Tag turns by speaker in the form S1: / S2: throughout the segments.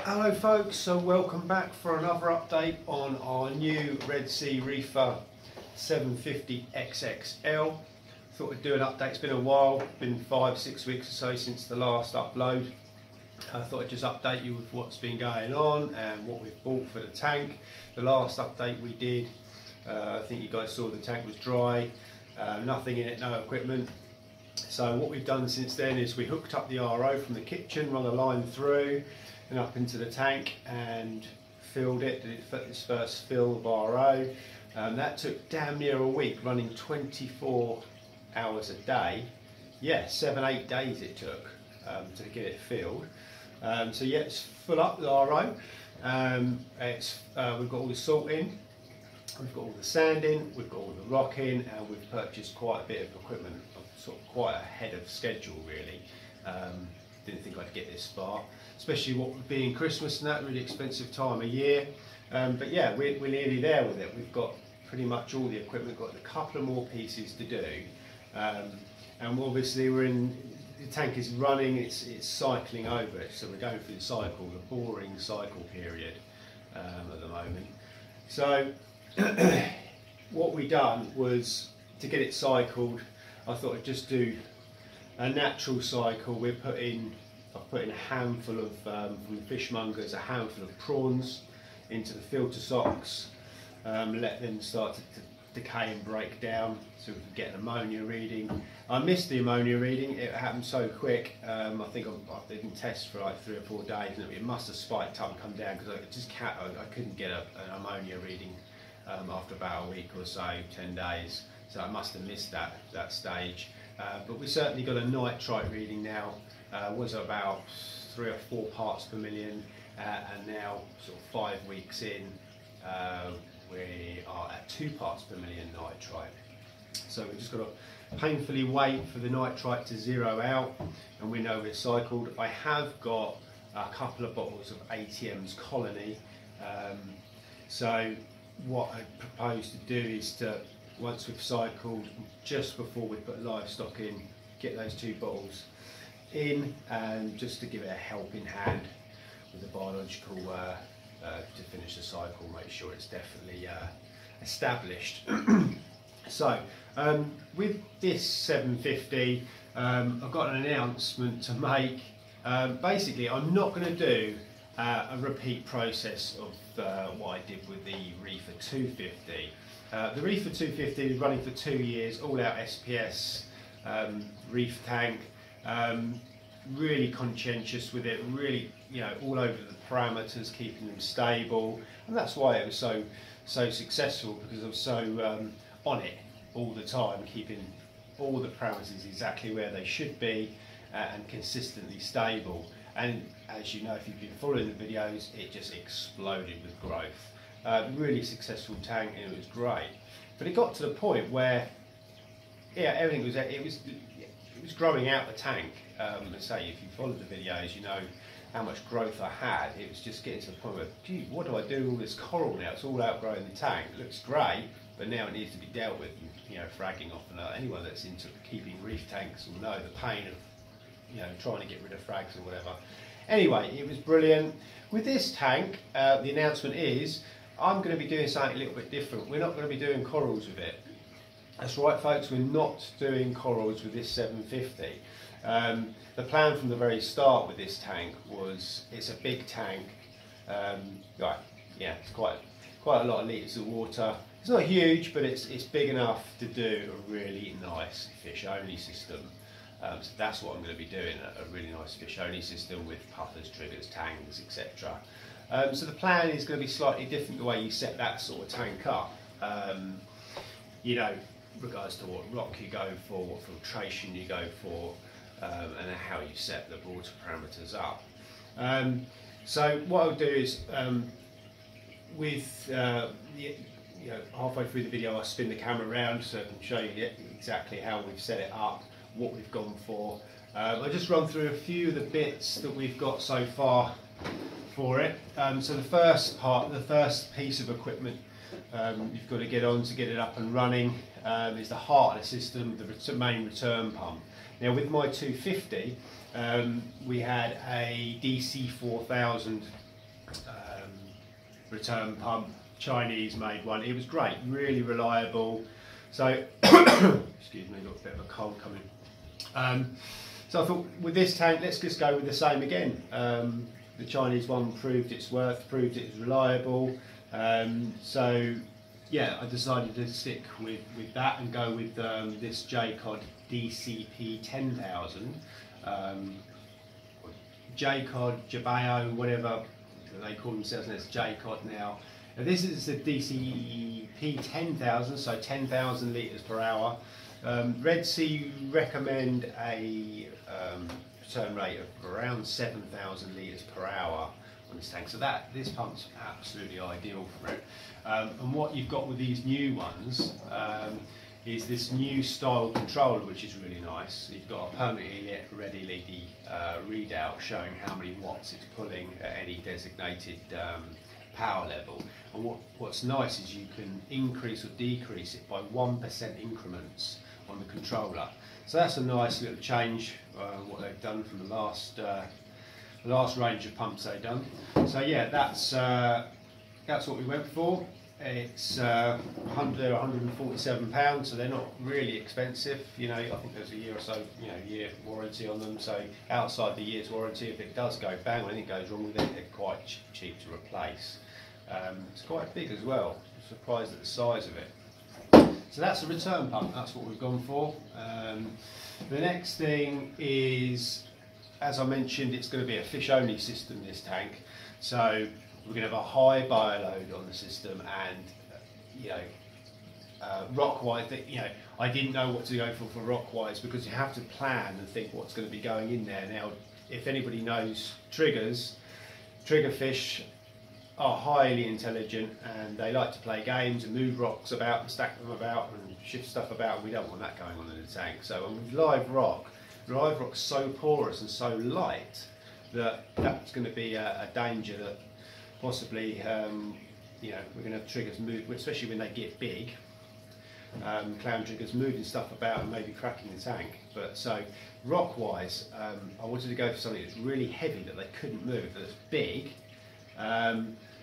S1: Hello folks, so welcome back for another update on our new Red Sea REEFER 750 XXL. Thought I'd do an update. It's been a while, been 5-6 weeks or so since the last upload. I thought I'd just update you with what's been going on and what we've bought for the tank. The last update we did, I think you guys saw the tank was dry, nothing in it, no equipment. So what we've done since then is we hooked up the RO from the kitchen, run a line through and up into the tank and filled it, did its first fill of RO. That took damn near a week, running 24 hours a day. Yeah, 7-8 days it took to get it filled. So yeah, it's full up with RO. We've got all the salt in, we've got all the sand in, we've got all the rock in, and we've purchased quite a bit of equipment, sort of quite ahead of schedule really. Didn't think I'd get this far, especially what being Christmas and that really expensive time of year. But yeah, we're nearly there with it. We've got pretty much all the equipment, got a couple of more pieces to do, and obviously the tank is running, it's cycling over it, so we're going through the cycle, the boring cycle period at the moment. So what we done was, to get it cycled, I thought I'd just do a natural cycle. I've put in a handful of, from the fishmongers, a handful of prawns into the filter socks, let them start to decay and break down so we can get an ammonia reading. I missed the ammonia reading, it happened so quick. I think I didn't test for like 3 or 4 days, and it must have spiked up and come down because I couldn't get an ammonia reading after about a week or so, 10 days. So I must have missed that stage. But we certainly got a nitrite reading now. Was about 3 or 4 parts per million, and now sort of 5 weeks in, we are at 2 parts per million nitrite. So we've just got to painfully wait for the nitrite to zero out, and we know we're cycled. I have got a couple of bottles of ATM's Colony. So what I propose to do is to, once we've cycled, just before we put livestock in, get those 2 bottles in, and just to give it a helping hand with the biological to finish the cycle, make sure it's definitely established. So with this 750, I've got an announcement to make. Basically, I'm not going to do a repeat process of what I did with the REEFER 250. The REEFER 250 is running for 2 years, all out SPS reef tank. Really conscientious with it, really, all over the parameters, keeping them stable, and that's why it was so successful, because I was so on it all the time, keeping all the parameters exactly where they should be and consistently stable. And as you know, if you've been following the videos, it just exploded with growth. Really successful tank, and it was great. But it got to the point where, yeah, everything was, it was growing out the tank. Say, if you followed the videos, you know how much growth I had. It was just getting to the point where, gee, what do I do with all this coral now? It's all outgrowing the tank. It looks great, but now it needs to be dealt with. Fragging off, and anyone that's into keeping reef tanks will know the pain of, trying to get rid of frags or whatever. Anyway, it was brilliant. With this tank, the announcement is, I'm going to be doing something a little bit different. We're not going to be doing corals with it. That's right, folks, we're not doing corals with this 750. The plan from the very start with this tank was, it's a big tank, right, yeah, it's quite a lot of litres of water. It's not huge, but it's big enough to do a really nice fish-only system. So that's what I'm going to be doing, a really nice fish-only system with puffers, triggers, tangs, etc. So the plan is going to be slightly different the way you set that sort of tank up. Regards to what rock you go for, what filtration you go for, and how you set the water parameters up. So what I'll do is, halfway through the video, I'll spin the camera around so I can show you exactly how we've set it up, what we've gone for. I'll just run through a few of the bits that we've got so far for it. So the first piece of equipment you've got to get on to get it up and running is the heart of the system, the main return pump. Now with my 250, we had a DC 4000 return pump, Chinese made one. It was great, really reliable. So, excuse me, got a bit of a cold coming. So I thought with this tank, let's just go with the same again. The Chinese one proved its worth, proved it was reliable. So yeah, I decided to stick with that and go with this J-Cod DCP 10,000. J-Cod, Jabao, whatever they call themselves, and it's J-Cod now. Now this is the DCP 10,000, so 10,000 litres per hour. Red Sea recommend a return rate of around 7,000 litres per hour on this tank, so this pump's absolutely ideal for it. And what you've got with these new ones is this new style controller, which is really nice. You've got a permanently lit red LED readout showing how many watts it's pulling at any designated power level. And what's nice is you can increase or decrease it by 1% increments on the controller. So that's a nice little change, what they've done from the last range of pumps they've done. So yeah, that's what we went for. It's £147, so they're not really expensive. You know, I think there's a year or so, year warranty on them. So outside the year's warranty, if it does go bang or anything goes wrong with it, they're quite cheap to replace. It's quite big as well. I'm surprised at the size of it. So that's a return pump. That's what we've gone for. The next thing is, as I mentioned, it's going to be a fish-only system, this tank. So we're going to have a high bioload on the system, and rock-wise, I didn't know what to go for rock-wise, because you have to plan and think what's going to be going in there. Now, if anybody knows triggers, trigger fish are highly intelligent, and they like to play games and move rocks about and stack them about and shift stuff about, and we don't want that going on in the tank. So with live rock's so porous and so light that that's going to be a danger that possibly we're going to have triggers move, especially when they get big. Clown triggers moving stuff about and maybe cracking the tank. But so rock wise, I wanted to go for something that's really heavy that they couldn't move, that's big.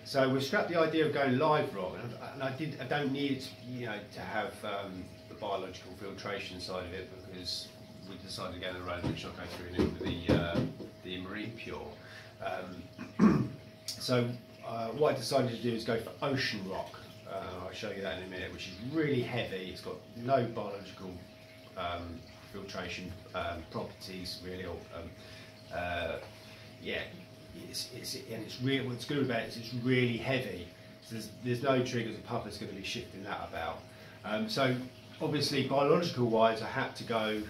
S1: So we scrapped the idea of going live rock, and I don't need it, to have the biological filtration side of it, because we decided to go the road which I'll go through in with the Marine Pure. So what I decided to do is go for ocean rock. I'll show you that in a minute, which is really heavy. It's got no biological filtration properties really, or it's really, what's good about it is it's really heavy. So there's no triggers or puppets going to be shifting that about. So obviously biological wise, I had to go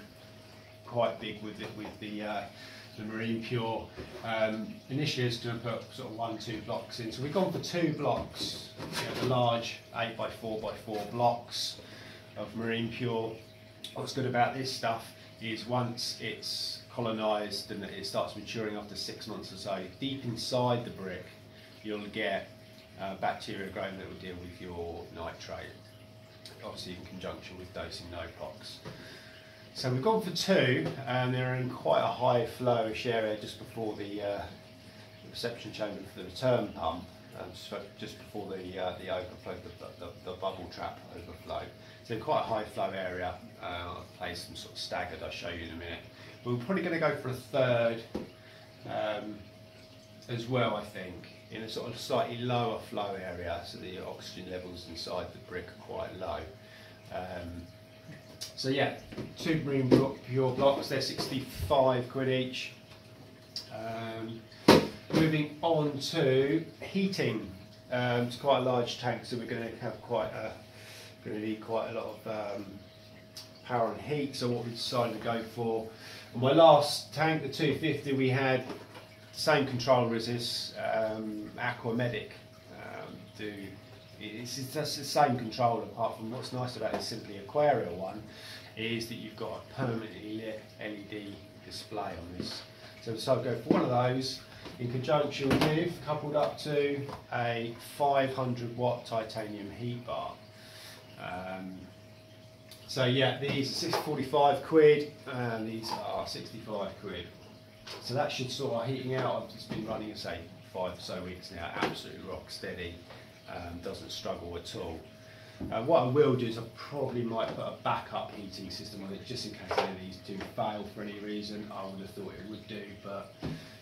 S1: quite big with the Marine Pure. Initially I was going to put sort of 1-2 blocks in, so we've gone for 2 blocks, the large 8x4x4 blocks of Marine Pure. What's good about this stuff is once it's colonised and it starts maturing after 6 months or so, deep inside the brick you'll get bacteria growing that will deal with your nitrate, obviously in conjunction with dosing Nopox. So we've gone for 2, and they're in quite a high flowish area just before the reception chamber for the return pump, just before the overflow, the bubble trap overflow. So quite a high flow area. I'll place them sort of staggered, I'll show you in a minute. But we're probably going to go for a 3rd as well, I think, in a sort of slightly lower flow area, so the oxygen levels inside the brick are quite low. So yeah, 2 Marine Pure blocks, they're 65 quid each. Moving on to heating. It's quite a large tank, so we're going to have going to need quite a lot of power and heat. So what we decided to go for, on my last tank, the 250, we had the same controller as this, Aquamedic. It's just the same controller, apart from what's nice about this Simply Aquaria one is that you've got a permanently lit LED display on this. So I'll go for one of those in conjunction with, coupled up to a 500 watt titanium heat bar. So yeah, these are 45 quid and these are 65 quid. So that should sort our heating out. I've just been running, say, 5 or so weeks now, absolutely rock steady, doesn't struggle at all. What I will do is I probably might put a backup heating system on it just in case any of these do fail for any reason. I would have thought it would do, but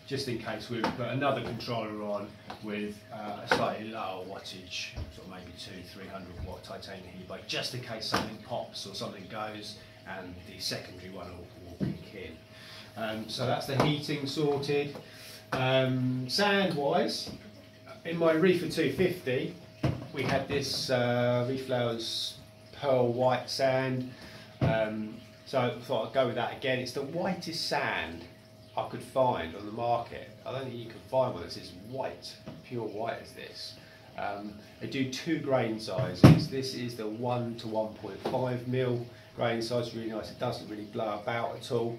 S1: just in case, we'll put another controller on with a slightly lower wattage, sort of maybe 200-300 watt titanium heat bike, just in case something pops or something goes and the secondary one will kick in. So that's the heating sorted. Sand wise, in my REEFER 250 we had this Reflowers pearl white sand, so I thought I'd go with that again. It's the whitest sand I could find on the market. I don't think you can find one that's as white, pure white as this. They do 2 grain sizes. This is the 1 to 1.5 mil grain size, really nice. It doesn't really blow about at all.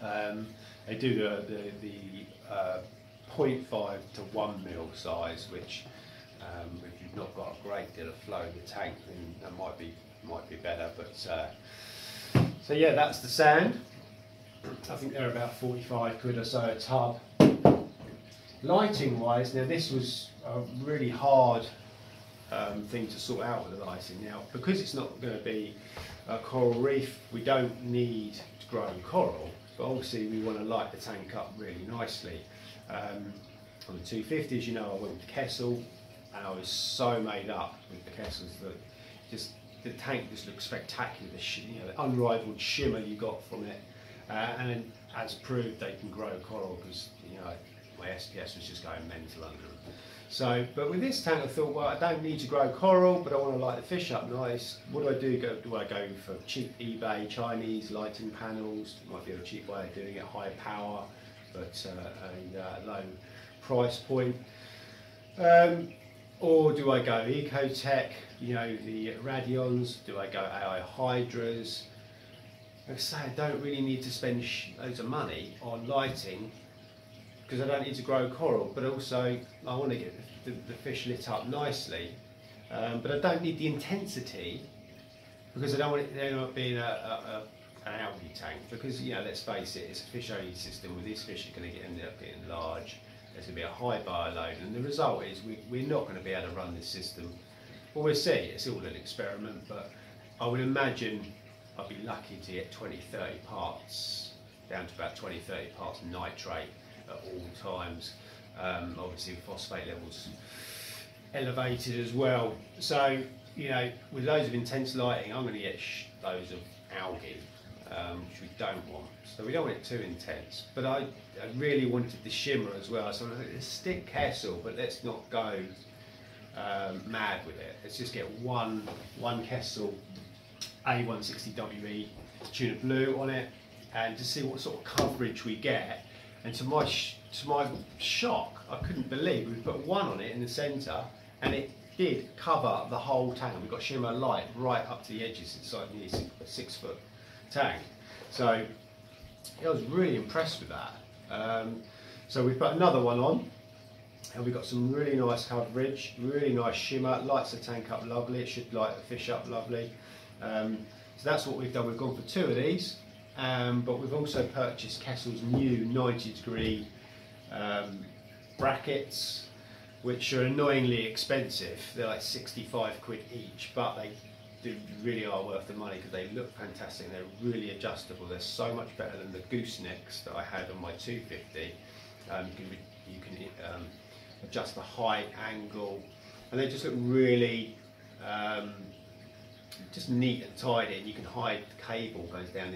S1: They do the 0.5 to 1 mil size, which if you've not got a great deal of flow in the tank, then that might be better. But so yeah, that's the sand. I think they're about 45 quid or so a tub. Lighting wise, now this was a really hard thing to sort out with the lighting. Now, because it's not going to be a coral reef, we don't need to grow coral, but obviously we want to light the tank up really nicely. On the 250s, you know, I went with the Kessel, and I was so made up with the Kessels that just the tank just looks spectacular. The unrivaled shimmer you got from it. And then, as proved, they can grow coral, because my SPS was just going mental under them. So, but with this tank I thought, well, I don't need to grow coral, but I want to light the fish up nice. What do? Do I go for cheap eBay Chinese lighting panels? It might be a cheap way of doing it, high power, but a low price point. Or do I go Ecotech, the Radions? Do I go AI Hydras? Like I say, I don't really need to spend loads of money on lighting, because I don't need to grow coral, but also I want to get the fish lit up nicely, but I don't need the intensity, because I don't want it to end up being an algae tank, because let's face it, it's a fish only system. With this fish, you're going to end up getting large. There's going to be a high bioload, and the result is we're not going to be able to run this system. Well, we'll see. It's all an experiment, but I would imagine I'd be lucky to get 20-30 parts, down to about 20-30 parts nitrate at all times. Obviously phosphate levels elevated as well. So, with loads of intense lighting, I'm going to get loads of algae, which we don't want. So we don't want it too intense. But I really wanted the shimmer as well. So I thought, let's stick Kessel, but let's not go mad with it. Let's just get one Kessel A160WE tuna blue on it, and to see what sort of coverage we get. And to my shock, I couldn't believe we put one on it in the centre, and it did cover the whole tank. We've got shimmer light right up to the edges. It's like nearly a 6 foot tank. So I was really impressed with that. So we put another one on, and we've got some really nice coverage, really nice shimmer, lights the tank up lovely. It should light the fish up lovely. So that's what we've done. We've gone for 2 of these, but we've also purchased Kessel's new 90-degree brackets, which are annoyingly expensive. They're like 65 quid each, but they really are worth the money because they look fantastic and they're really adjustable. They're so much better than the goosenecks that I had on my 250. You can adjust the height, angle, and they just look really just neat and tidy, and you can hide the cable goes down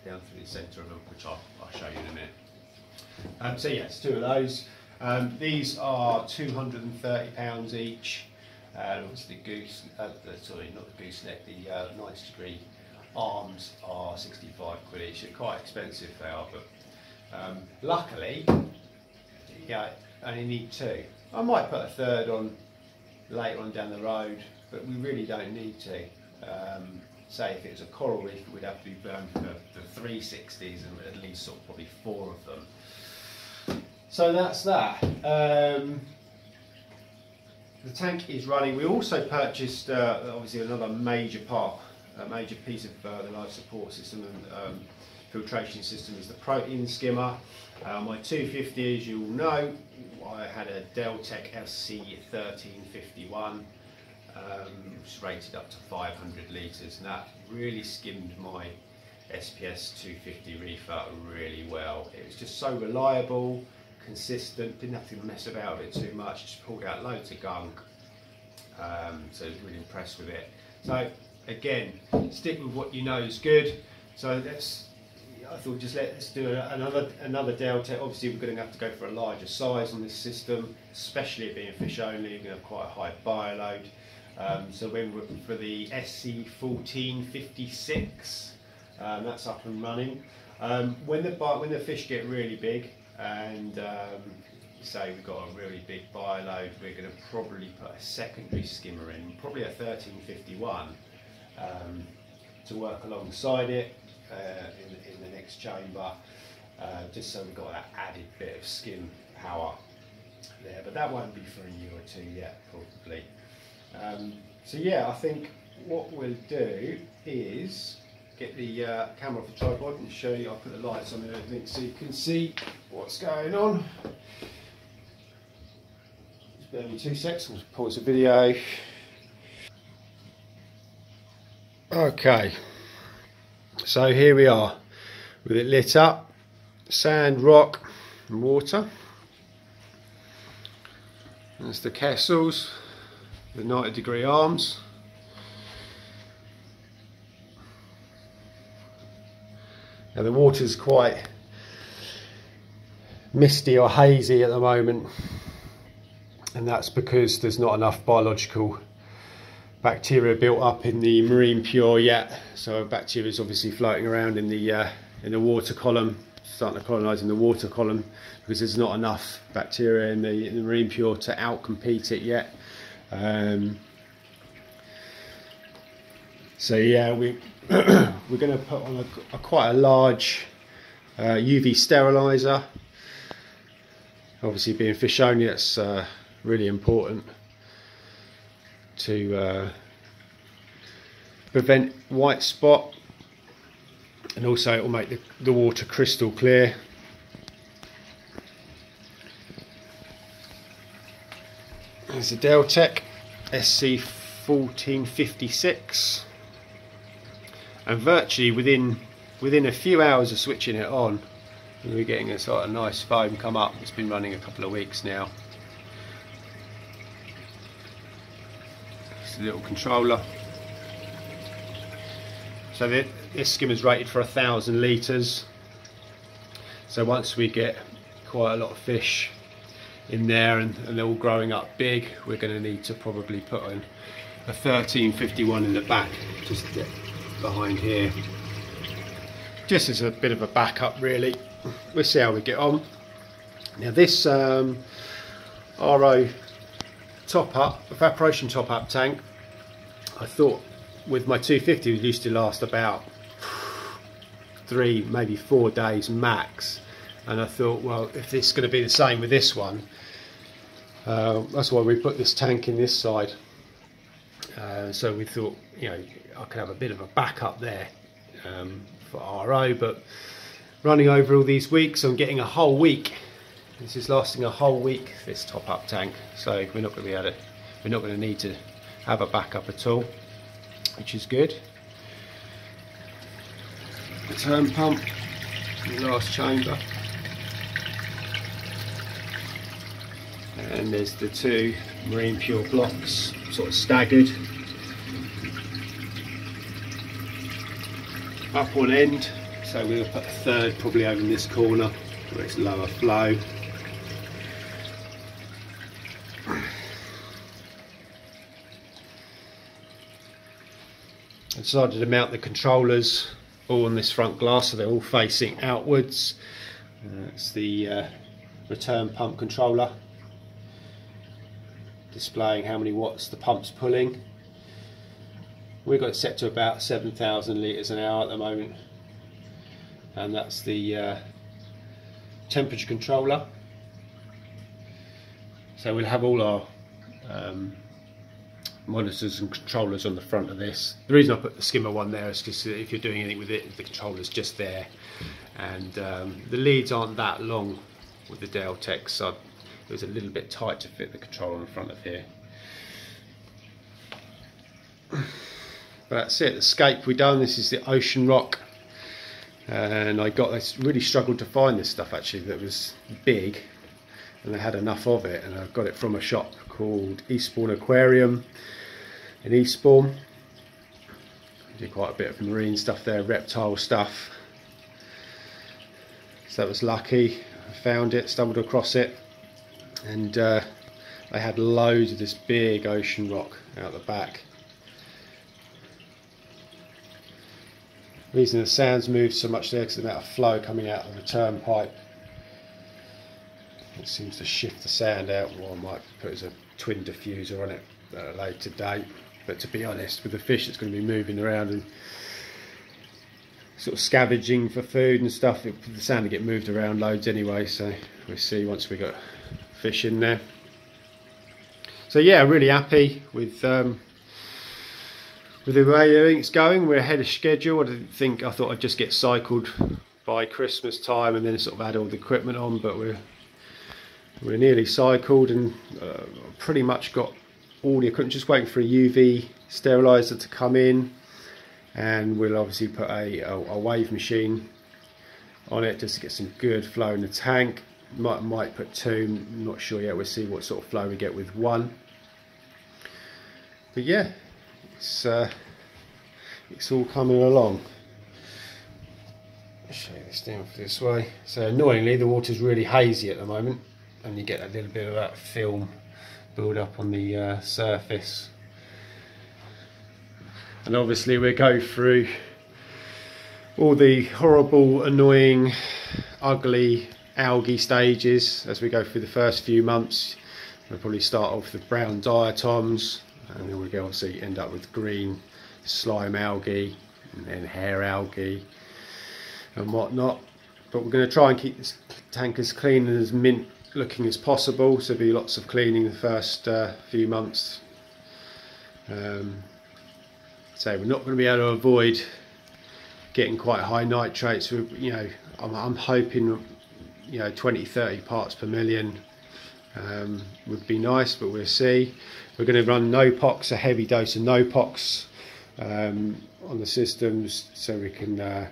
S1: through the centre of them, which I'll show you in a minute. So yes, 2 of those. These are £230 each. Obviously sorry, not the gooseneck, the 90-degree arms are 65 quid each. They're quite expensive, they are, but luckily, I only need 2. I might put a 3rd on later on down the road, but we really don't need to. Say if it was a coral reef, we'd have to be burned for the 360s and at least sort of probably 4 of them. So that's that. The tank is running. We also purchased obviously another major piece of the life support system, and filtration system is the protein skimmer. My 250, as you'll know, I had a Deltec SC1351, which is rated up to 500 litres, and that really skimmed my SPS 250 reefer really well. It was just so reliable, consistent, didn't have to mess about with it too much, just pulled out loads of gunk, so I was really impressed with it. So again, stick with what you know is good. So I thought just let's do another Deltec. Obviously we're going to have to go for a larger size on this system, especially it being fish only. We're going to have quite a high bioload. So when we're for the SC1456, that's up and running. When the fish get really big, and say we've got a really big bioload, we're going to probably put a secondary skimmer in, probably a 1351, to work alongside it in the next chamber, just so we've got that added bit of skim power there. But that won't be for a year or two yet, probably. So yeah, I think what we'll do is get the camera off the tripod and show you. I'll put the lights on and everything so you can see what's going on. Just bear with me 2 seconds, we'll pause the video. Okay, so here we are with it lit up, sand, rock and water. There's the Kessels, the 90-degree arms. Now the water's quite misty or hazy at the moment, and that's because there's not enough biological bacteria built up in the marine pure yet. So bacteria is obviously floating around in the water column, starting to colonise in the water column, because there's not enough bacteria in the marine pure to outcompete it yet. So yeah, we're going to put on quite a large UV sterilizer. Obviously being fish only, that's really important to prevent white spot, and also it will make the water crystal clear. There's a Deltec SC1456, and virtually within a few hours of switching it on, we're getting a sort of nice foam come up. It's been running a couple of weeks now. It's a little controller. So this skimmer is rated for 1,000 litres. So once we get quite a lot of fish in there and they're all growing up big, we're going to need to probably put in a 1351 in the back, just behind here, just as a bit of a backup really. We'll see how we get on. Now this RO top-up, evaporation top-up tank, I thought with my 250 it used to last about 3, maybe 4 days max, and I thought, well, if this is going to be the same with this one, that's why we put this tank in this side. So we thought, you know, I could have a bit of a backup there for RO, but running over all these weeks, I'm getting a whole week. This is lasting a whole week, this top-up tank, so we're not going to be able to, we're not going to need to have a backup at all, which is good. Return pump, the last chamber, and there's the 2 marine pure blocks, sort of staggered. Up one end, so we'll put a third probably over in this corner where it's lower flow. I decided to mount the controllers all on this front glass, so they're all facing outwards. It's the return pump controller, displaying how many watts the pump's pulling. We've got it set to about 7,000 litres an hour at the moment, and that's the temperature controller. So we'll have all our monitors and controllers on the front of this. The reason I put the Skimmer one there is because if you're doing anything with it, the controller's just there, and the leads aren't that long with the Deltec, so it was a little bit tight to fit the controller on the front of here. But that's it, the scape we done. This is the Ocean Rock, and I really struggled to find this stuff actually that was big, and I had enough of it, and I got it from a shop called Eastbourne Aquarium in Eastbourne. Did quite a bit of marine stuff there, reptile stuff, so that was lucky. I found it, stumbled across it, and they had loads of this big ocean rock out the back. The reason the sounds moved so much there because of the amount of flow coming out of the return pipe. It seems to shift the sound out. Or I might put as a twin diffuser on it at a later date. But to be honest, with the fish that's going to be moving around and sort of scavenging for food and stuff, the sound will get moved around loads anyway. So we'll see once we got fish in there. So yeah, really happy with the way everything's going. We're ahead of schedule. I thought I'd just get cycled by Christmas time and then sort of add all the equipment on, but we're nearly cycled, and pretty much got all the equipment, just waiting for a UV sterilizer to come in, and we'll obviously put a wave machine on it just to get some good flow in the tank. Might put two, I'm not sure yet. We'll see what sort of flow we get with one. But yeah, it's all coming along. I'll show you this down for this way. So annoyingly, the water's really hazy at the moment, and you get a little bit of that film build up on the surface. And obviously we go through all the horrible, annoying, ugly algae stages as we go through the first few months. We'll probably start off with brown diatoms, and then we go obviously end up with green slime algae, and then hair algae and whatnot. But we're going to try and keep this tank as clean and as mint looking as possible, so there'll be lots of cleaning the first few months. So we're not going to be able to avoid getting quite high nitrates. I'm hoping 20-30 parts per million would be nice, but we'll see. We're going to run Nopox, a heavy dose of Nopox on the systems, so we can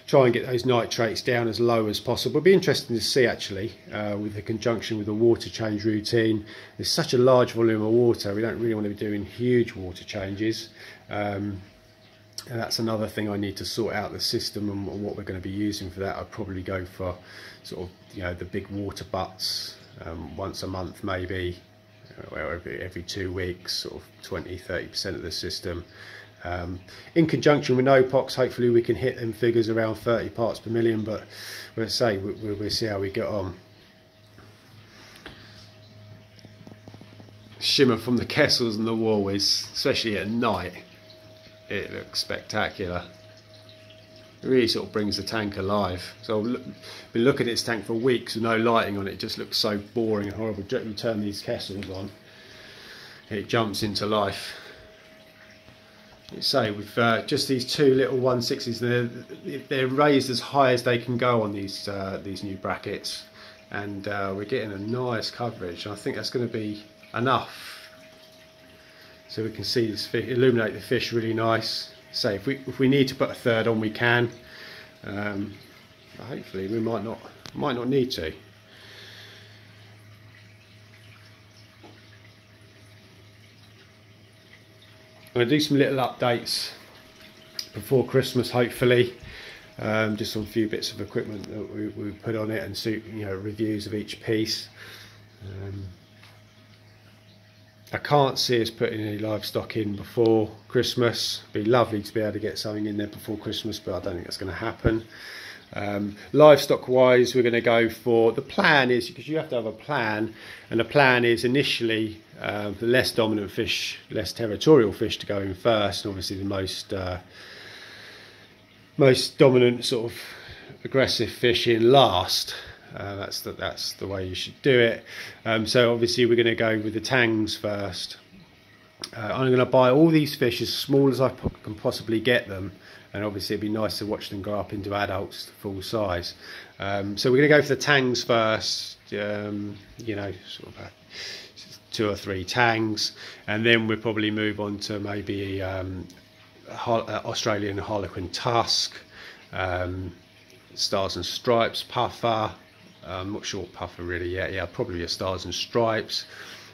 S1: try and get those nitrates down as low as possible. It'll be interesting to see actually, with the conjunction with the water change routine. There's such a large volume of water, we don't really want to be doing huge water changes. And that's another thing I need to sort out, the system and what we're going to be using for that. I'll probably go for sort of the big water butts once a month maybe, or every 2 weeks, sort of 20-30% of the system. In conjunction with Nopox, hopefully we can hit them figures around 30 parts per million, but we'll see how we get on. Shimmer from the Kessels and the wall is, especially at night, it looks spectacular. It really sort of brings the tank alive. So I've been looking at this tank for weeks with no lighting on it. It just looks so boring and horrible. You turn these Kessels on, it jumps into life. Say with just these two little 160s, they're raised as high as they can go on these new brackets, and we're getting a nice coverage. I think that's going to be enough, so we can see this fish, illuminate the fish really nice. Say if we need to put a third on, we can. Hopefully we might not need to. I'm going to do some little updates before Christmas, hopefully, just on a few bits of equipment that we put on it, and see, reviews of each piece. I can't see us putting any livestock in before Christmas. It'd be lovely to be able to get something in there before Christmas, but I don't think that's going to happen. Livestock wise, we're going to go for, the plan is, because you have to have a plan, and the plan is initially the less dominant fish, less territorial fish to go in first, and obviously the most dominant sort of aggressive fish in last. That's the way you should do it. So obviously we're going to go with the tangs first, I'm going to buy all these fish as small as I can possibly get them, and obviously it'd be nice to watch them grow up into adults to full size. So we're going to go for the tangs first, you know, sort of 2 or 3 tangs, and then we'll probably move on to maybe Australian Harlequin Tusk, Stars and Stripes Puffer. I'm not sure what puffer really yet. Yeah, probably a Stars and Stripes.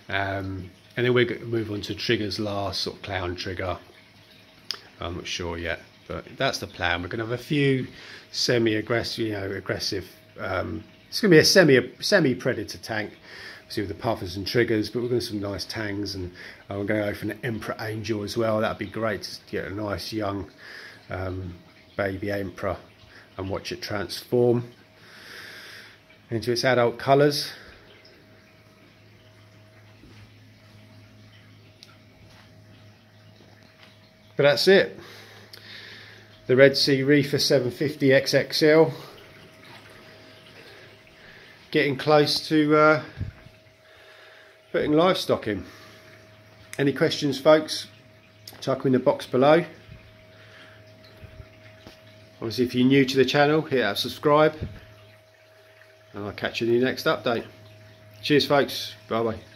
S1: And then we're going to move on to triggers last, sort of clown trigger. I'm not sure yet, but that's the plan. We're going to have a few semi-aggressive, you know, aggressive. It's going to be a semi-predator tank, see with the puffers and triggers, but we're going to have some nice tangs, and we're going to go for an Emperor Angel as well. That'd be great to get a nice young baby Emperor and watch it transform into its adult colours. But that's it. The Red Sea Reefer 750 XXL. Getting close to putting livestock in. Any questions, folks? Type them in the box below. Obviously, if you're new to the channel, hit that subscribe, and I'll catch you in the next update. Cheers, folks. Bye bye.